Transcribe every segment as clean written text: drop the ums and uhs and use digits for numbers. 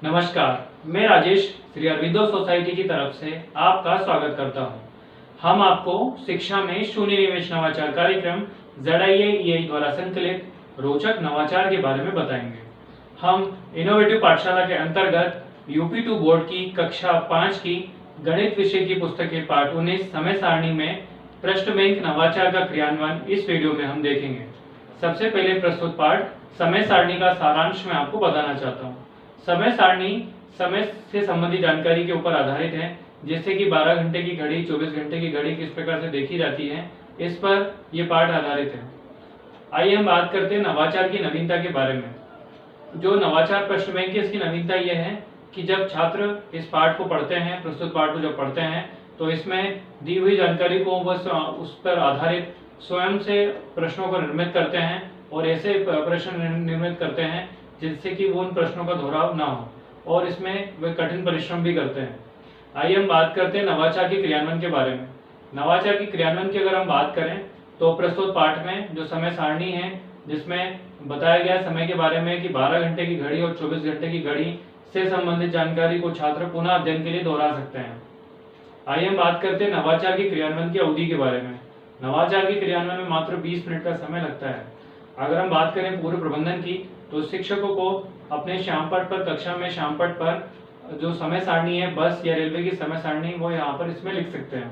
नमस्कार, मैं राजेश श्री अरविंदो सोसाइटी की तरफ से आपका स्वागत करता हूं। हम आपको शिक्षा में शून्य निवेश नवाचार कार्यक्रम ZIA द्वारा संकलित रोचक नवाचार के बारे में बताएंगे। हम इनोवेटिव पाठशाला के अंतर्गत UP2 बोर्ड की कक्षा 5 की गणित विषय की पुस्तक के पाठ 19 समय सारणी में प्रश्न बैंक नवाचार का क्रियान्वयन इस वीडियो में हम देखेंगे। सबसे पहले प्रस्तुत पाठ समय सारणी का सारांश मैं आपको बताना चाहता हूँ। समय सारणी समय से संबंधित जानकारी के ऊपर आधारित है, जैसे कि 12 घंटे की घड़ी, 24 घंटे की घड़ी किस प्रकार से देखी जाती है, इस पर यह पाठ आधारित है। आइए हम बात करते हैं नवाचार की नवीनता के बारे में। जो नवाचार प्रश्न बैंक है, इसकी नवीनता यह है कि जब छात्र इस पाठ को पढ़ते हैं, प्रस्तुत पाठ को जब पढ़ते हैं, तो इसमें दी हुई जानकारी को बस उस पर आधारित स्वयं से प्रश्नों को निर्मित करते हैं और ऐसे प्रश्न निर्मित करते हैं जिससे कि वो उन प्रश्नों का दोहराव ना हो, और इसमें वे कठिन परिश्रम भी करते हैं। आइए हम बात करते हैं नवाचार के क्रियान्वयन के बारे में। नवाचार के क्रियान्वयन की अगर हम बात करें तो प्रस्तुत पाठ में जो समय सारणी है, जिसमें बताया गया समय के बारे में कि 12 घंटे की घड़ी और 24 घंटे की घड़ी से संबंधित जानकारी को छात्र पुनः अध्ययन के लिए दोहरा सकते हैं। आइए हम बात करते हैं नवाचार के क्रियान्वयन की अवधि के बारे में। नवाचार के क्रियान्वयन में मात्र 20 मिनट का समय लगता है। अगर हम बात करें पूर्व प्रबंधन की, तो शिक्षकों को अपने श्यामपट्ट पर, कक्षा में श्यामपट्ट पर जो समय सारणी है, बस या रेलवे की समय सारणी, वो यहाँ पर इसमें लिख सकते हैं।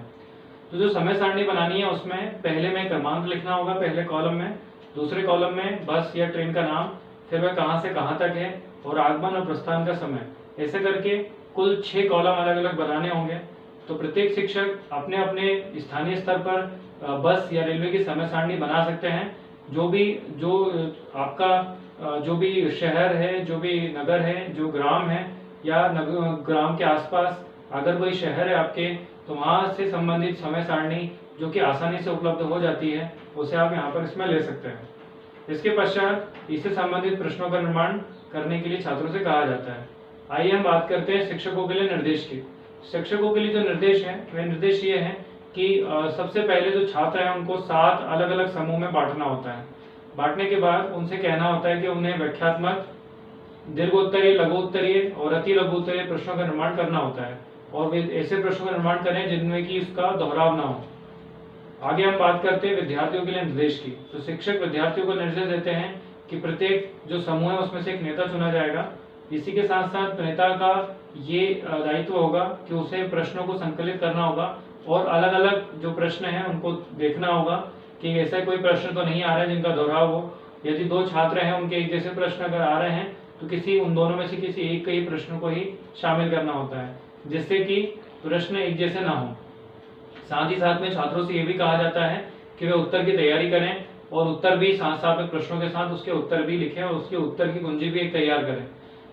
तो जो समय सारणी बनानी है उसमें पहले में क्रमांक लिखना होगा, पहले कॉलम में, दूसरे कॉलम में बस या ट्रेन का नाम, फिर वह कहाँ से कहाँ तक है और आगमन और प्रस्थान का समय। ऐसे करके कुल 6 कॉलम अलग अलग बनाने होंगे। तो प्रत्येक शिक्षक अपने अपने स्थानीय स्तर पर बस या रेलवे की समय सारणी बना सकते हैं। जो आपका जो भी शहर है, जो भी नगर है, जो ग्राम है या ग्राम के आसपास अगर कोई शहर है आपके, तो वहाँ से संबंधित समय सारणी जो कि आसानी से उपलब्ध हो जाती है, उसे आप यहाँ पर इसमें ले सकते हैं। इसके पश्चात इससे संबंधित प्रश्नों का निर्माण करने के लिए छात्रों से कहा जाता है। आइए हम बात करते हैं शिक्षकों के लिए निर्देश की। शिक्षकों के लिए जो निर्देश है, वह निर्देश ये है कि सबसे पहले जो छात्र हैं उनको 7 अलग अलग समूह में बांटना होता है। बांटने के बाद उनसे कहना होता है कि उन्हें व्याख्यात्मक, दीर्घोत्तरीय, लघुत्तरीय और अति लघुत्तरीय प्रश्नों का निर्माण करना होता है, और वे ऐसे प्रश्नों का निर्माण करें जिनमें कि उसका दोहराव ना हो। आगे हम बात करते हैं विद्यार्थियों के लिए निर्देश की। तो शिक्षक विद्यार्थियों को निर्देश देते हैं कि प्रत्येक जो समूह है उसमें से एक नेता चुना जाएगा। इसी के साथ साथ नेता का ये दायित्व होगा कि उसे प्रश्नों को संकलित करना होगा और अलग अलग जो प्रश्न हैं उनको देखना होगा कि ऐसा कोई प्रश्न तो नहीं आ रहा है जिनका दोहराव हो। यदि 2 छात्र हैं, उनके एक जैसे प्रश्न अगर आ रहे हैं, तो किसी उन दोनों में से किसी एक के ही प्रश्न को ही शामिल करना होता है, जिससे कि प्रश्न एक जैसे ना हो। साथ ही साथ में छात्रों से ये भी कहा जाता है कि वे उत्तर की तैयारी करें और उत्तर भी साथ साथ में प्रश्नों के साथ उसके उत्तर भी लिखें और उसके उत्तर की कुंजी भी एक तैयार करें।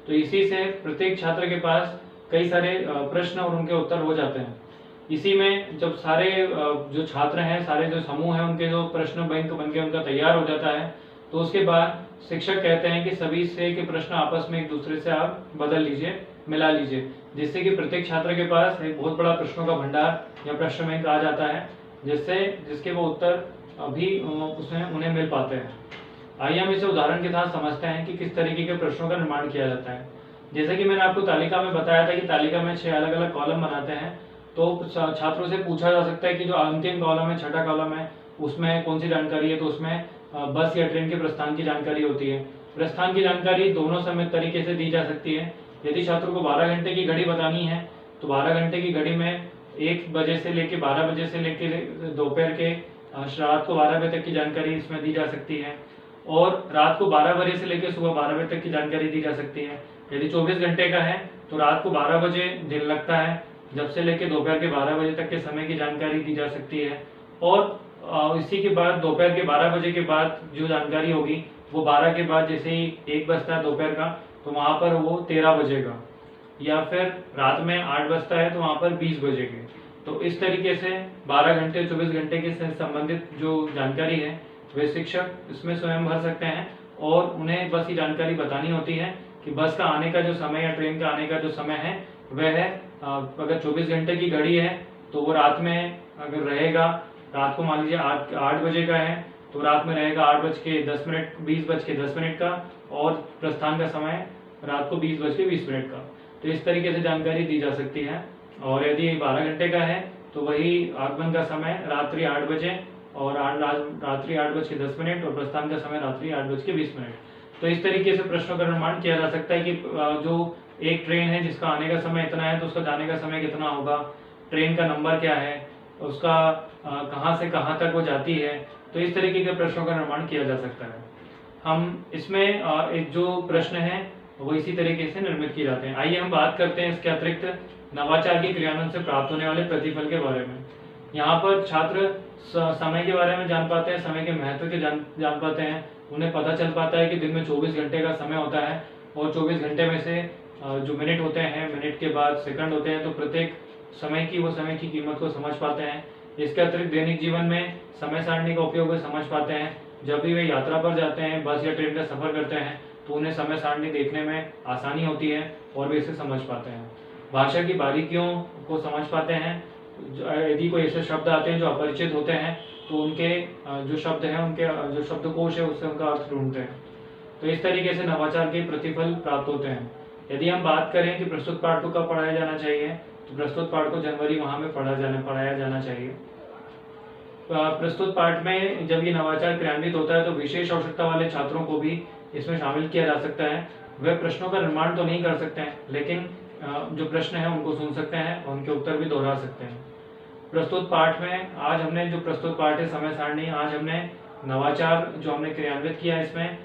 तो इसी से प्रत्येक छात्र के पास कई सारे प्रश्न और उनके उत्तर हो जाते हैं। इसी में जब सारे जो छात्र हैं, सारे जो समूह हैं, उनके जो प्रश्न बैंक बन के उनका तैयार हो जाता है, तो उसके बाद शिक्षक कहते हैं कि सभी से के प्रश्न आपस में एक दूसरे से आप बदल लीजिए, मिला लीजिए, जिससे कि प्रत्येक छात्र के पास एक बहुत बड़ा प्रश्नों का भंडार या प्रश्न बैंक आ जाता है, जिसके वो उत्तर अभी उसमें उन्हें मिल पाते हैं। आइए हम इसे उदाहरण के साथ समझते हैं कि किस तरीके के प्रश्नों का निर्माण किया जाता है। जैसे कि मैंने आपको तालिका में बताया था कि तालिका में 6 अलग अलग कॉलम बनाते हैं। तो छात्रों से पूछा जा सकता है कि जो अंतिम कॉलम है, छठा कॉलम है, उसमें कौन सी जानकारी है। तो उसमें बस या ट्रेन के प्रस्थान की जानकारी होती है। प्रस्थान की जानकारी दोनों समय तरीके से दी जा सकती है। यदि छात्रों को 12 घंटे की घड़ी बतानी है, तो 12 घंटे की घड़ी में 1 बजे से लेकर 12 बजे से लेकर दोपहर के रात को 12 बजे तक की जानकारी इसमें दी जा सकती है, और रात को 12 बजे से लेकर सुबह 12 बजे तक की जानकारी दी जा सकती है। यदि 24 घंटे का है तो रात को 12 बजे दिन लगता है, जब से लेकर दोपहर के 12 बजे तक के समय की जानकारी दी जा सकती है। और इसी के बाद दोपहर के 12 बजे के बाद जो जानकारी होगी वो 12 के बाद, जैसे ही 1 बजता है दोपहर का, तो वहाँ पर वो 13 बजेगा, या फिर रात में 8 बजता है तो वहाँ पर 20 बजेगी। तो इस तरीके से 12 घंटे 24 घंटे के से संबंधित जो जानकारी है वे शिक्षक इसमें स्वयं भर सकते हैं, और उन्हें बस ये जानकारी बतानी होती है कि बस का आने का जो समय या ट्रेन का आने का जो समय है वह है, अगर 24 घंटे की घड़ी है तो वो रात में अगर रहेगा, रात को मान लीजिए 8 बजे का है तो रात में रहेगा 8 बज के 10 मिनट, 20 बज के 10 मिनट का, और प्रस्थान का समय रात को 20:20 का। तो इस तरीके से जानकारी दी जा सकती है। और यदि 12 घंटे का है तो वही आगमन का समय रात्रि 8 बजे और रात्रि 8:10 और प्रस्थान का समय रात्रि 8:20। तो इस तरीके से प्रश्नों का निर्माण किया जा सकता है कि जो एक ट्रेन है जिसका आने का समय इतना है तो उसका जाने का समय कितना होगा, ट्रेन का नंबर क्या है, उसका कहाँ से कहाँ तक वो जाती है। तो इस तरीके के प्रश्नों का निर्माण किया जा सकता है। हम इसमें एक जो प्रश्न है वो इसी तरीके से निर्मित किए जाते हैं। आइए हम बात करते हैं इसके अतिरिक्त नवाचार के क्रियान्वयन से प्राप्त होने वाले प्रतिफल के बारे में। यहाँ पर छात्र समय के बारे में जान पाते हैं, समय के महत्व के जान पाते हैं। उन्हें पता चल पाता है कि दिन में 24 घंटे का समय होता है और 24 घंटे में से जो मिनट होते हैं, मिनट के बाद सेकंड होते हैं, तो प्रत्येक समय की कीमत को समझ पाते हैं। इसके अतिरिक्त दैनिक जीवन में समय सारणी का उपयोग वे समझ पाते हैं। जब भी वे यात्रा पर जाते हैं, बस या ट्रेन का सफर करते हैं, तो उन्हें समय सारणी देखने में आसानी होती है और वे इसे समझ पाते हैं। भाषा की बारीकियों को समझ पाते हैं। यदि कोई ऐसे शब्द आते हैं जो अपरिचित होते हैं तो उनके जो शब्द हैं, उनके जो शब्दकोश है उससे उनका अर्थ ढूंढते हैं। तो इस तरीके से नवाचार के प्रतिफल प्राप्त होते हैं। यदि हम बात करें कि प्रस्तुत पाठ को कब पढ़ाया जाना चाहिए, तो प्रस्तुत पाठ को जनवरी माह में पढ़ाया जाना चाहिए। प्रस्तुत पाठ में जब ये नवाचार क्रियान्वित होता है तो विशेष आवश्यकता वाले छात्रों को भी इसमें शामिल किया जा सकता है। वे प्रश्नों का निर्माण तो नहीं कर सकते हैं, लेकिन जो प्रश्न है उनको सुन सकते हैं और उनके उत्तर भी दोहरा सकते हैं। प्रस्तुत पाठ में आज हमने जो प्रस्तुत पाठ है समय सारणी, आज हमने नवाचार जो हमने क्रियान्वित किया, इसमें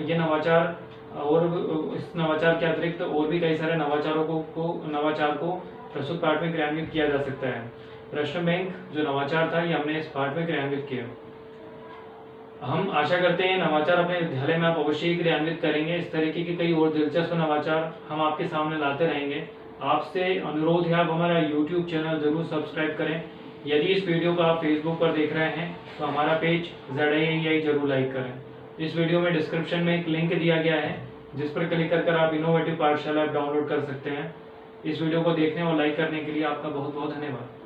ये नवाचार और इस नवाचार के अतिरिक्त और भी कई सारे नवाचार को प्रस्तुत पाठ में क्रियान्वित किया जा सकता है। प्रश्न बैंक जो नवाचार था ये हमने इस पाठ में क्रियान्वित किया। हम आशा करते हैं नवाचार अपने विद्यालय में आप अवश्य ही क्रियान्वित करेंगे। इस तरीके के कई और दिलचस्प नवाचार हम आपके सामने लाते रहेंगे। आपसे अनुरोध है आप हमारा YouTube चैनल जरूर सब्सक्राइब करें। यदि इस वीडियो को आप फेसबुक पर देख रहे हैं तो हमारा पेज ZIAEI जरूर लाइक करें। इस वीडियो में डिस्क्रिप्शन में एक लिंक दिया गया है जिस पर क्लिक कर आप इनोवेटिव पाठशाला ऐप डाउनलोड कर सकते हैं। इस वीडियो को देखने और लाइक करने के लिए आपका बहुत बहुत धन्यवाद।